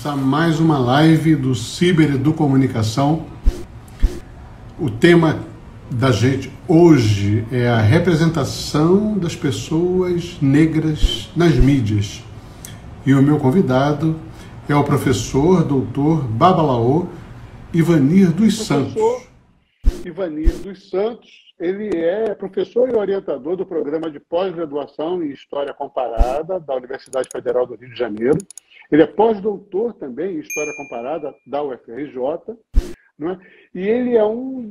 começar mais uma live do Cibereducomunicação. O tema da gente hoje é a representação das pessoas negras nas mídias. E o meu convidado é o professor doutor Babalaô Ivanir dos Santos. Ivanir dos Santos, ele é professor e orientador do programa de pós-graduação em História Comparada da Universidade Federal do Rio de Janeiro. Ele é pós-doutor também em História Comparada da UFRJ, não é? E ele é um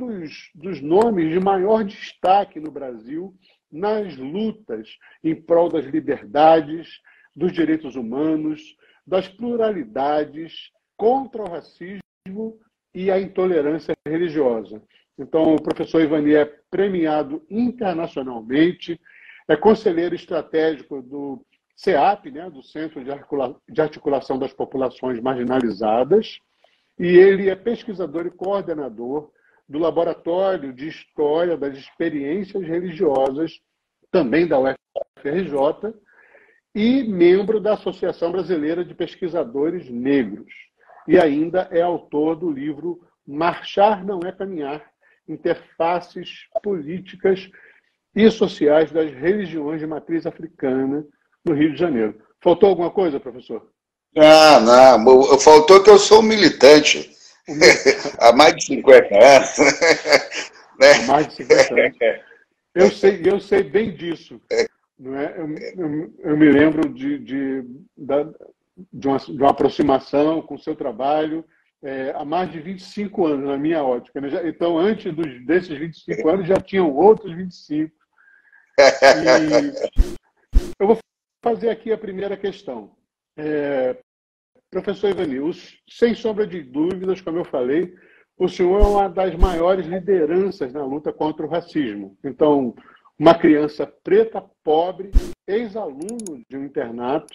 dos nomes de maior destaque no Brasil nas lutas em prol das liberdades, dos direitos humanos, das pluralidades, contra o racismo e a intolerância religiosa. Então, o professor Ivanir é premiado internacionalmente, é conselheiro estratégico do CEAP, né, do Centro de Articulação das Populações Marginalizadas, e ele é pesquisador e coordenador do Laboratório de História das Experiências Religiosas, também da UFRJ, e membro da Associação Brasileira de Pesquisadores Negros. E ainda é autor do livro Marchar Não é Caminhar, Interfaces Políticas e Sociais das Religiões de Matriz Africana, no Rio de Janeiro. Faltou alguma coisa, professor? Não. Faltou que eu sou militante há mais de 50 anos. Né? Há mais de 50 anos. Eu sei bem disso. Não é? Eu me lembro de uma aproximação com o seu trabalho há mais de 25 anos, na minha ótica. Né? Então, antes desses 25 anos, já tinham outros 25. E eu vou fazer aqui a primeira questão. Professor Ivanir, sem sombra de dúvidas, como eu falei, o senhor é uma das maiores lideranças na luta contra o racismo. Então, uma criança preta, pobre, ex-aluno de um internato.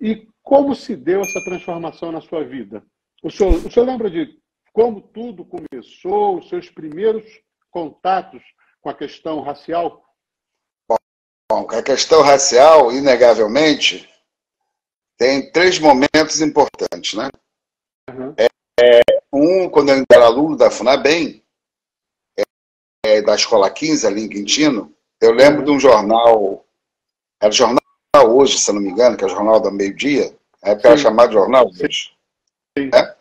E como se deu essa transformação na sua vida? O senhor lembra de como tudo começou, os seus primeiros contatos com a questão racial? Bom, a questão racial, inegavelmente, tem 3 momentos importantes, né? Uhum. Quando eu era aluno da FUNABEM, da Escola 15, ali em Quintino, eu lembro de um jornal, era o Jornal Hoje, se não me engano, que é o Jornal do Meio-Dia, era chamado Jornal Hoje. Né?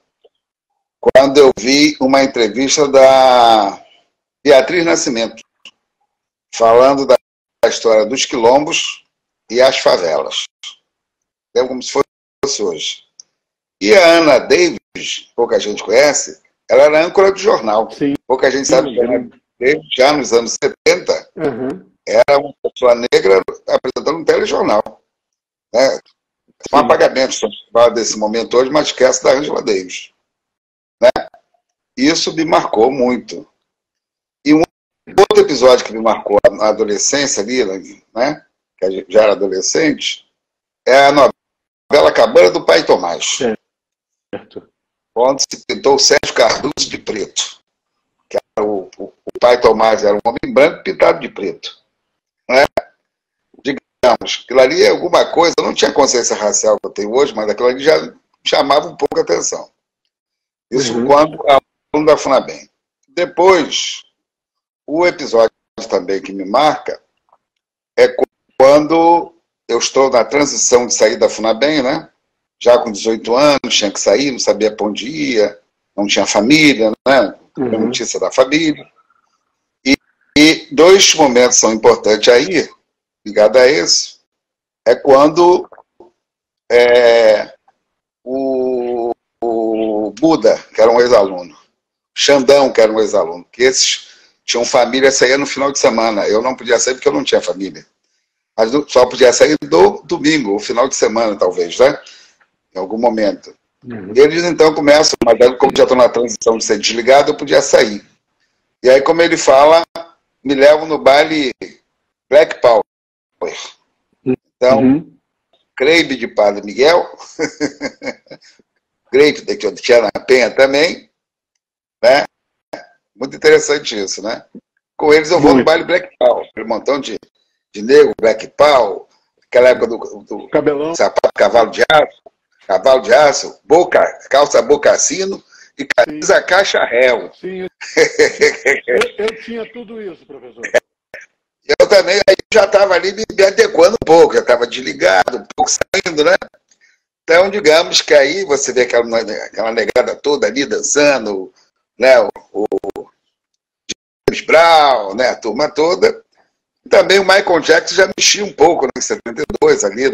Quando eu vi uma entrevista da Beatriz Nascimento, falando da história dos quilombos e as favelas. É como se fosse hoje. E a Ana Davis, pouca gente conhece, ela era âncora do jornal. Sim. Pouca gente sabe que a Ana Davis, já nos anos 70, era uma pessoa negra apresentando um telejornal. Né? Um apagamento desse momento hoje, mas esquece da Angela Davis. Né? Isso me marcou muito. E um outro episódio que me marcou na adolescência ali, né, que já era adolescente, é a novela Cabana do Pai Tomás. Certo. Onde se pintou o Sérgio Cardoso de preto. Que era o Pai Tomás era um homem branco pintado de preto. Né? Digamos, aquilo ali é alguma coisa, eu não tinha consciência racial que eu tenho hoje, mas aquilo ali já chamava um pouco a atenção. Isso quando aluno da FUNABEM. Depois, o episódio também que me marca é quando eu estou na transição de sair da FUNABEM, né? Já com 18 anos, tinha que sair, não sabia para onde ia, não tinha família, né? Não notícia da família. E 2 momentos são importantes aí, ligado a esse, é quando o Buda, que era um ex-aluno, Xandão, que era um ex-aluno, que esses tinham família, saía no final de semana. Eu não podia sair porque eu não tinha família. Mas só podia sair do domingo, o final de semana, talvez, né? Em algum momento. Eles então começam, mas como já estou na transição de ser desligado, eu podia sair. E aí, como ele fala, me levam no baile Black Power. Então, Grape de Padre Miguel, Grape de Tiana Penha também, né? Muito interessante isso, né? Com eles eu vou no baile Black Power, um montão de negro, Black Power, aquela época do cabelão, sapato cavalo de aço, cavalo de aço, calça bocassino e camisa Sim. cacharel. Sim, eu tinha tudo isso, professor. Eu também aí já estava ali me adequando um pouco, já estava desligado, um pouco saindo, né? Então, digamos que aí você vê aquela negada toda ali dançando, né? O James Brown, né? A turma toda. E também o Michael Jackson já mexia um pouco, né? Em 72, ali,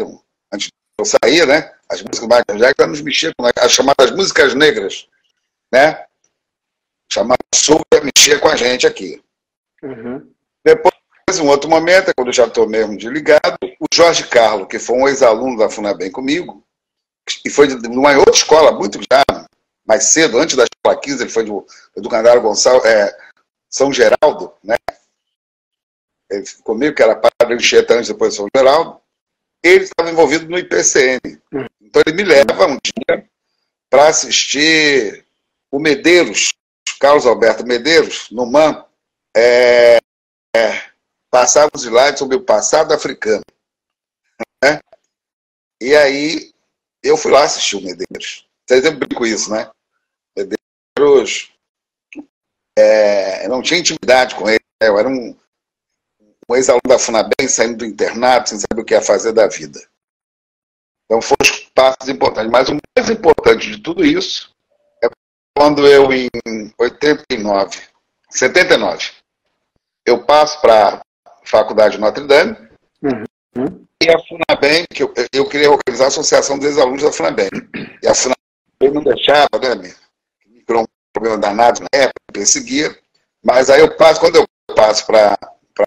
antes de eu sair, né? As músicas do Michael Jackson nos mexiam com as chamadas músicas negras, né? Chamada Soul já mexia com a gente aqui. Uhum. Depois, um outro momento, quando eu já estou mesmo desligado, o Jorge Carlos, que foi um ex-aluno da FUNABEM comigo, e foi de uma outra escola, muito já mais cedo, antes da escola 15, ele foi do Candário Gonçalves, São Geraldo, né? Ele ficou comigo, que era padre Anchieta antes, depois de São Geraldo. Ele estava envolvido no IPCN. Então ele me leva um dia para assistir o Medeiros, Carlos Alberto Medeiros, no MAN, passava os slides sobre o passado africano. Né? E aí eu fui lá assistir o Medeiros. Vocês sempre brincam com isso, né? Medeiros não tinha intimidade com ele. Né? Eu era um ex-aluno da FUNABEM, saindo do internato, sem saber o que ia fazer da vida. Então foram os passos importantes. Mas o mais importante de tudo isso é quando eu, em 79, eu passo para a Faculdade Notre Dame, e a FUNABEM, que eu queria organizar a Associação dos Ex-Alunos da FUNABEM. E a FUNABEM não deixava, né? Me criou um problema danado na época, perseguia. Mas aí quando eu passo para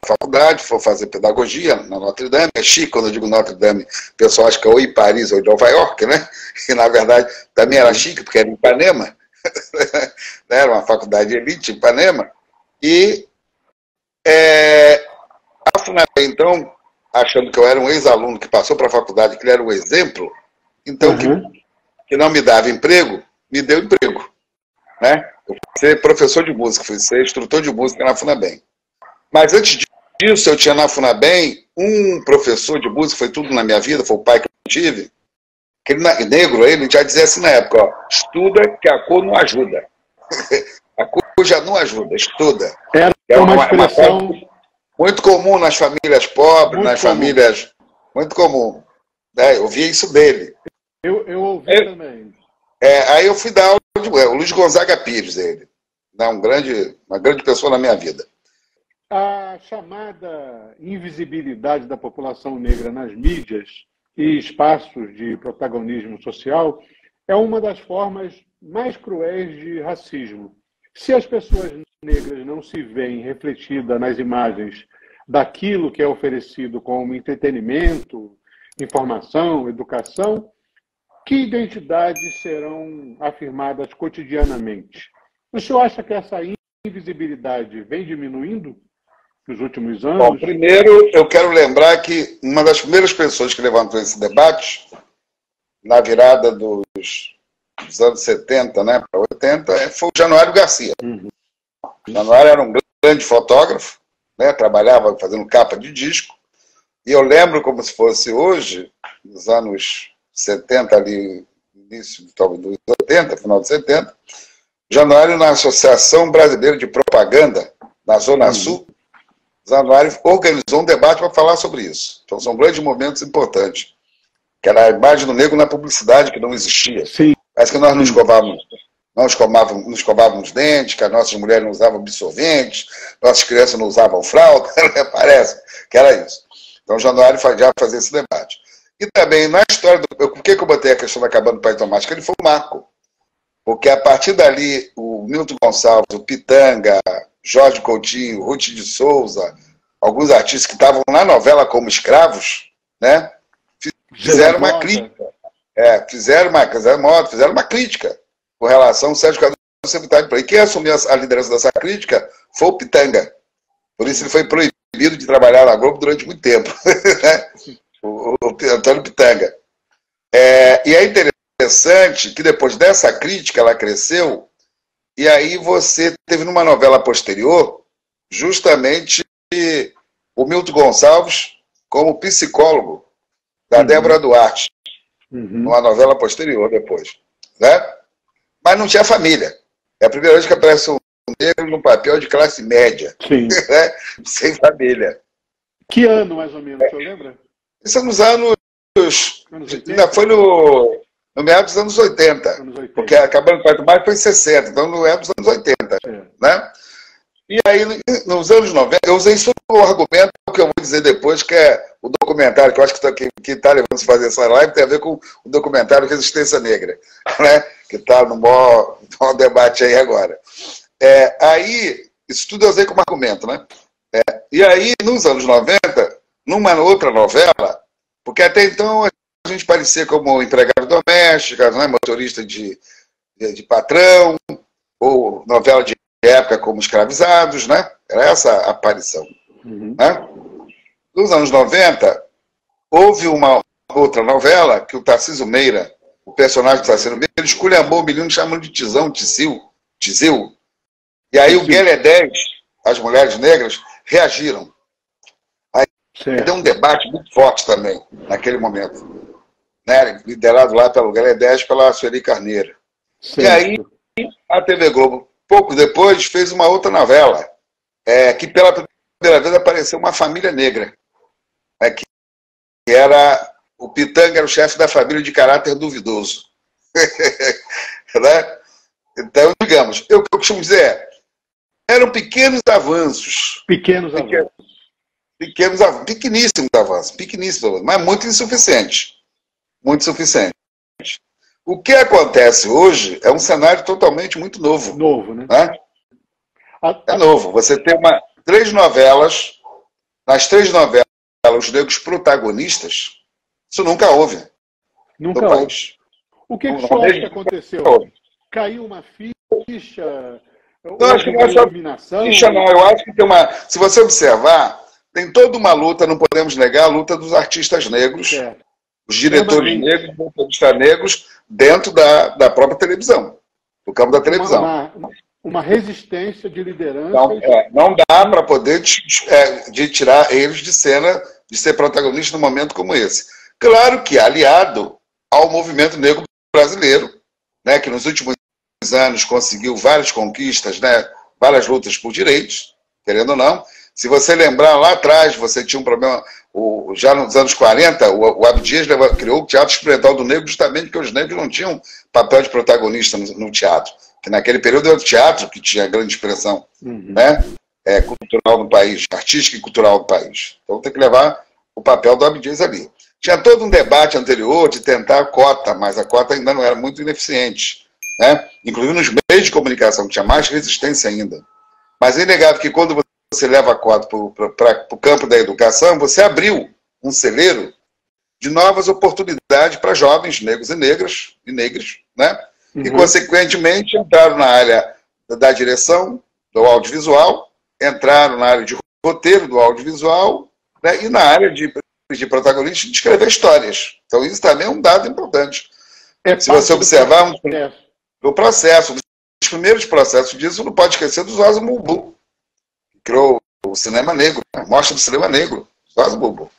a faculdade, for fazer pedagogia na Notre Dame, é chique, quando eu digo Notre Dame, o pessoal acha que é ou em Paris ou em Nova York, né? E na verdade também era chique, porque era em Ipanema, era uma faculdade de elite em Ipanema, e a FUNABEM, então, achando que eu era um ex-aluno que passou para a faculdade, que ele era um exemplo, então que não me dava emprego, me deu emprego. Né? Eu fui ser professor de música, fui ser instrutor de música na FUNABEM. Mas antes disso, eu tinha na FUNABEM um professor de música, foi tudo na minha vida, foi o pai que eu tive, aquele negro, ele já dizia assim na época, ó, estuda que a cor não ajuda. A cor já não ajuda, estuda. É uma expressão muito comum nas famílias pobres, nas famílias... Muito comum. Eu via isso dele. Eu ouvi também. Aí eu fui dar aula de o Luiz Gonzaga Pires, ele. Uma grande pessoa na minha vida. A chamada invisibilidade da população negra nas mídias e espaços de protagonismo social é uma das formas mais cruéis de racismo. Se as pessoas negras não se veem refletidas nas imagens daquilo que é oferecido como entretenimento, informação, educação, que identidades serão afirmadas cotidianamente? O senhor acha que essa invisibilidade vem diminuindo nos últimos anos? Bom, primeiro eu quero lembrar que uma das primeiras pessoas que levantou esse debate, na virada dos anos 70, né, para 80, foi o Januário Garcia. O Januário era um grande fotógrafo, né, trabalhava fazendo capa de disco, e eu lembro como se fosse hoje, nos anos 70, ali, início talvez dos 80, final de 70, Januário, na Associação Brasileira de Propaganda, na Zona Sul, Januário organizou um debate para falar sobre isso. Então são grandes momentos importantes, que era a imagem do negro na publicidade, que não existia. Sim. Parece que nós não escovávamos os dentes, que as nossas mulheres não usavam absorventes, nossas crianças não usavam fralda, parece que era isso. Então Januário já fazia esse debate. E também, na história por que eu botei a questão da cabana do Pai Tomate? Que ele foi um marco. Porque a partir dali, o Milton Gonçalves, o Pitanga, Jorge Coutinho, Ruth de Souza, alguns artistas que estavam na novela como escravos, né, fizeram uma crítica. Fizeram uma crítica com relação ao Sérgio Cardoso Secretário. E quem assumiu a liderança dessa crítica foi o Pitanga. Por isso ele foi proibido de trabalhar na Globo durante muito tempo. o Antônio Pitanga. E é interessante que depois dessa crítica ela cresceu, e aí você teve numa novela posterior justamente o Milton Gonçalves como psicólogo da Débora Duarte. numa novela posterior depois, né? Mas não tinha família. É a primeira vez que aparece um negro num papel de classe média, né? Sem família. Que ano, mais ou menos, o senhor lembra? Isso é nos anos... Ainda foi no meados dos anos 80. Porque acabando o Quarto Mar foi em 60, então no meados dos anos 80. Né? E aí, nos anos 90, eu usei isso como argumento que eu vou dizer depois, que é o documentário, que eu acho que está levando a fazer essa live, tem a ver com o documentário Resistência Negra, né? Que está no maior debate aí agora. Aí, isso tudo eu usei como argumento, né? E aí, nos anos 90, numa outra novela, porque até então a gente parecia como empregado doméstico, né? Motorista de patrão, ou novela de época como Escravizados, né? Era essa a aparição. Né? Nos anos 90, houve uma outra novela que o Tarcísio Meira, o personagem do Tarcísio Meira, ele esculhambou o menino chamando de Tizil. E aí o Guelé 10, as mulheres negras, reagiram. Aí deu um debate muito forte também, naquele momento. Né? Liderado lá pelo Guelé 10, pela Sueli Carneiro. E aí a TV Globo, pouco depois, fez uma outra novela, que pela primeira vez apareceu uma família negra, que era o Pitanga, era o chefe da família de caráter duvidoso. Né? Então, digamos, o que eu costumo dizer eram pequenos avanços. Pequeníssimos avanços, mas muito insuficientes. Muito insuficientes. O que acontece hoje é um cenário totalmente muito novo. Novo, né? É novo. Você tem três novelas, nas três novelas, os negros protagonistas, isso nunca houve. Nunca houve. País. O que o senhor acha que aconteceu? Caiu uma ficha? Não, acho que não é só ficha, não. Eu acho que tem uma... Se você observar, tem toda uma luta, não podemos negar, a luta dos artistas negros, os diretores negros, os roteiristas negros, dentro da própria televisão, do campo da televisão. Uma resistência de liderança. Não dá para poder de tirar eles de cena, de ser protagonista num momento como esse. Claro que aliado ao movimento negro brasileiro, né, que nos últimos anos conseguiu várias conquistas, né, várias lutas por direitos, querendo ou não. Se você lembrar, lá atrás, você tinha um problema, já nos anos 40, o Abdias criou o Teatro Experimental do Negro justamente porque os negros não tinham papel de protagonista no teatro. Que naquele período era o teatro que tinha grande expressão, né, cultural no país, artística e cultural no país. Então tem que levar o papel do Abdias ali. Tinha todo um debate anterior de tentar a cota, mas a cota ainda não era muito ineficiente, né? Inclusive nos meios de comunicação, que tinha mais resistência ainda. Mas é inegável que quando você leva a cota para o campo da educação, você abriu um celeiro de novas oportunidades para jovens negros e negras, né? E, consequentemente, entraram na área da direção do audiovisual, entraram na área de roteiro do audiovisual, né? E na área de protagonista de escrever histórias. Então, isso também é um dado importante. Se você observar o processo, os primeiros processos disso, não pode esquecer do Zosa Mumbu, que criou o cinema negro, a mostra do cinema negro, Zosa Mumbu.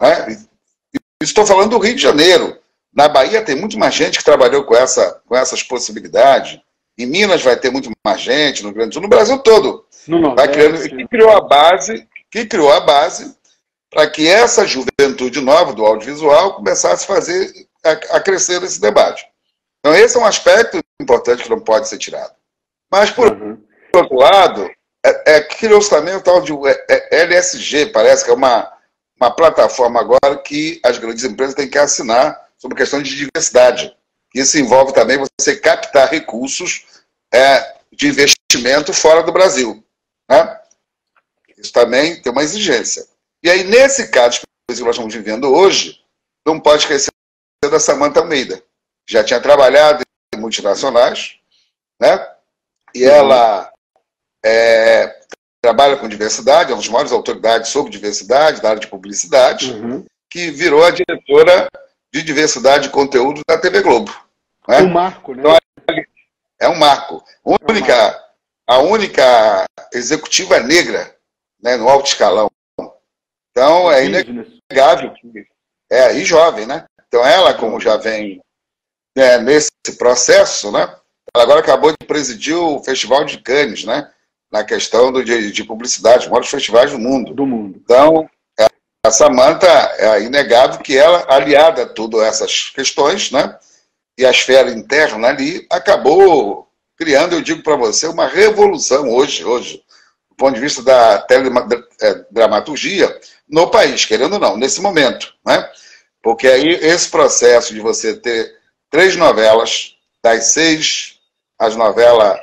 Né? Estou falando do Rio de Janeiro. Na Bahia tem muito mais gente que trabalhou com essas possibilidades. Em Minas vai ter muito mais gente, no Rio Grande do Sul, no Brasil todo. Vai criando, que criou a base para que essa juventude nova do audiovisual começasse a crescer nesse debate. Então, esse é um aspecto importante que não pode ser tirado. Mas, por outro lado, criou-se também o tal de LSG, parece que é uma plataforma agora que as grandes empresas têm que assinar sobre questão de diversidade. Isso envolve também você captar recursos de investimento fora do Brasil. Né? Isso também tem uma exigência. E aí, nesse caso que nós estamos vivendo hoje, não pode esquecer da Samantha Almeida. Já tinha trabalhado em multinacionais, né? E ela trabalha com diversidade, é uma das maiores autoridades sobre diversidade, da área de publicidade, que virou a diretora de diversidade de conteúdo da TV Globo. Né? Um marco, né? Então, é um marco. A única executiva negra, né, no alto escalão. Então, é inegável. E jovem, né? Então ela, como já vem nesse processo, né, ela agora acabou de presidir o Festival de Cannes, né, na questão de publicidade, os maiores festivais do mundo. Então, a Samantha, é inegável que ela, aliada a todas essas questões, né, e a esfera interna ali, acabou criando, eu digo para você, uma revolução hoje, do ponto de vista da teledramaturgia no país, querendo ou não, nesse momento, né? Porque aí esse processo de você ter 3 novelas, das 6, as novelas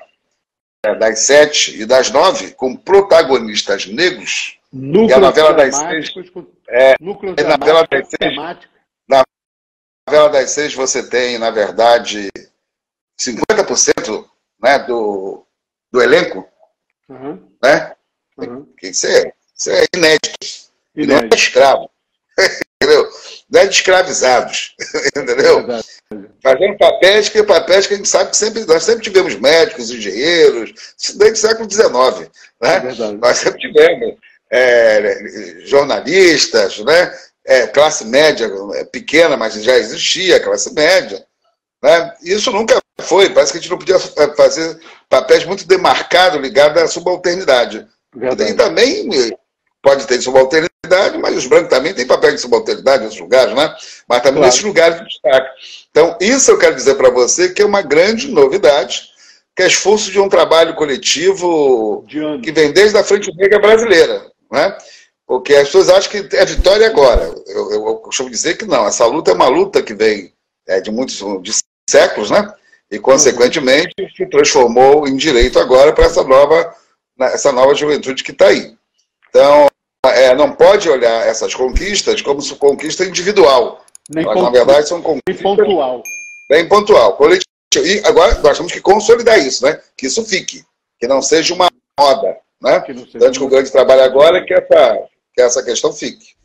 das 7 e das 9, com protagonistas negros, e a novela das 6... na novela das 6 você tem, na verdade, 50%, né, do elenco, né? Isso é inédito. E não é escravo. Entendeu? Não é de escravizados. Entendeu? Fazendo papéis que a gente sabe que nós sempre tivemos médicos, engenheiros, isso desde o século XIX. Né? Nós sempre tivemos jornalistas, né? Classe média pequena, mas já existia classe média. Né? Isso nunca foi, parece que a gente não podia fazer papéis muito demarcados ligados à subalternidade. E também pode ter subalternidade, mas os brancos também têm papel de subalternidade em outros lugares, né? Mas também nesses lugares de destaque. Então, isso eu quero dizer para você que é uma grande novidade, que é esforço de um trabalho coletivo que vem desde a Frente Negra brasileira, né? Porque as pessoas acham que é vitória agora. Eu costumo dizer que não, essa luta é uma luta que vem de séculos, né? E, consequentemente, se transformou em direito agora para essa nova juventude que está aí. Então, não pode olhar essas conquistas como se conquista individual. Mas, na verdade, são conquistas... Bem pontual. Coletivo. E agora nós temos que consolidar isso, né? Que isso fique. Que não seja uma moda, né? Tanto que o grande trabalho agora é que essa questão fique.